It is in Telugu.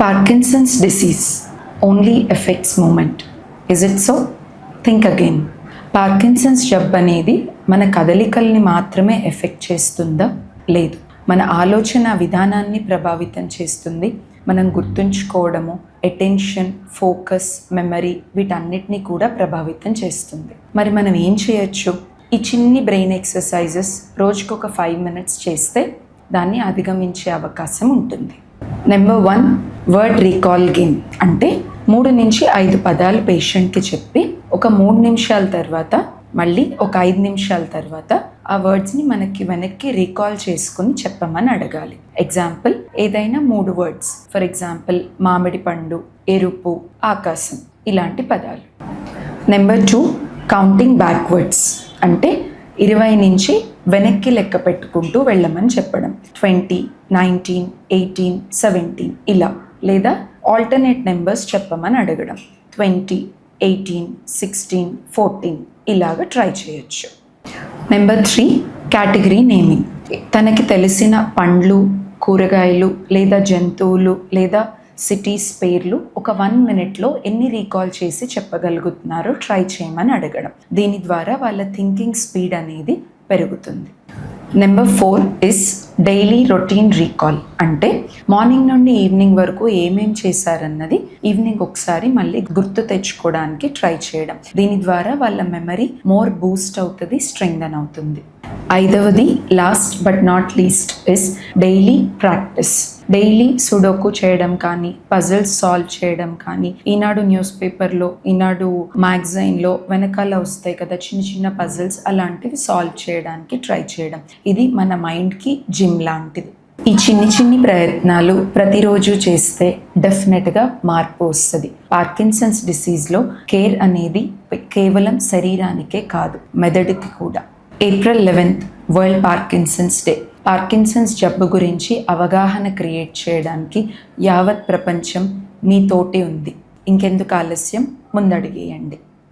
Parkinson's disease only affects movement. Is it so? Think again. Parkinson's జబ్బు అనేది మన కదలికల్ని మాత్రమే ఎఫెక్ట్ చేస్తుందా? లేదు. మన ఆలోచన విధానాన్ని ప్రభావితం చేస్తుంది. మనం గుర్తుంచుకోవడము, అటెన్షన్, ఫోకస్, మెమరీ వీటన్నిటినీ కూడా ప్రభావితం చేస్తుంది. మరి మనం ఏం చేయొచ్చు? ఈ చిన్ని బ్రెయిన్ ఎక్సర్సైజెస్ రోజుకొక 5 minutes చేస్తే దాన్ని అధిగమించే అవకాశం ఉంటుంది. Number 1, word recall game. అంటే 3 నుంచి 5 పదాలు పేషెంట్కి చెప్పి ఒక 3 నిమిషాల తర్వాత మళ్ళీ ఒక 5 నిమిషాల తర్వాత ఆ వర్డ్స్ని వెనక్కి రీకాల్ చేసుకుని చెప్పమని అడగాలి. ఎగ్జాంపుల్, ఏదైనా 3 words, ఫర్ ఎగ్జాంపుల్ మామిడి పండు, ఎరుపు, ఆకాశం, ఇలాంటి పదాలు. Number 2, counting backwards. అంటే 20 నుంచి వెనక్కి లెక్క పెట్టుకుంటూ వెళ్ళమని చెప్పడం. 20, 19, 18, 17 ఇలా. లేదా ఆల్టర్నేట్ నెంబర్స్ చెప్పమని అడగడం. 20, 18, 16, 14 ఇలాగ ట్రై చేయొచ్చు. Number 3, category naming. తనకి తెలిసిన పండ్లు, కూరగాయలు లేదా జంతువులు లేదా సిటీస్ పేర్లు ఒక 1 minute ఎన్ని రీకాల్ చేసి చెప్పగలుగుతున్నారో ట్రై చేయమని అడగడం. దీని ద్వారా వాళ్ళ థింకింగ్ స్పీడ్ అనేది పెరుగుతుంది. Number 4 is daily routine recall. అంటే మార్నింగ్ నుండి ఈవినింగ్ వరకు ఏమేం చేశారన్నది ఈవినింగ్ ఒకసారి మళ్ళీ గుర్తు తెచ్చుకోవడానికి ట్రై చేయడం. దీని ద్వారా వాళ్ళ మెమరీ మోర్ బూస్ట్ అవుతుంది, స్ట్రెంగ్థన్ అవుతుంది. 5వది, last but not least, is daily practice. Daily sudoku చేయడం కానీ, పజిల్స్ సాల్వ్ చేయడం కానీ, ఈనాడు న్యూస్ పేపర్లో, ఈనాడు మ్యాగజైన్లో వెనకాల వస్తాయి కదా చిన్న చిన్న పజిల్స్, అలాంటివి సాల్వ్ చేయడానికి ట్రై చేయడం. ఇది మన మైండ్కి జిమ్ లాంటిది. ఈ చిన్ని ప్రయత్నాలు ప్రతిరోజు చేస్తే డెఫినెట్గా మార్పు వస్తుంది. పార్కిన్సన్స్ డిసీజ్లో కేర్ అనేది కేవలం శరీరానికే కాదు, మెదడుకి కూడా. April 11th world Parkinson's day. Parkinson's జబ్బు గురించి అవగాహన క్రియేట్ చేయడానికి యావత్ ప్రపంచం మీతోటి ఉంది. ఇంకెందుకు ఆలస్యం, ముందడుగేయండి.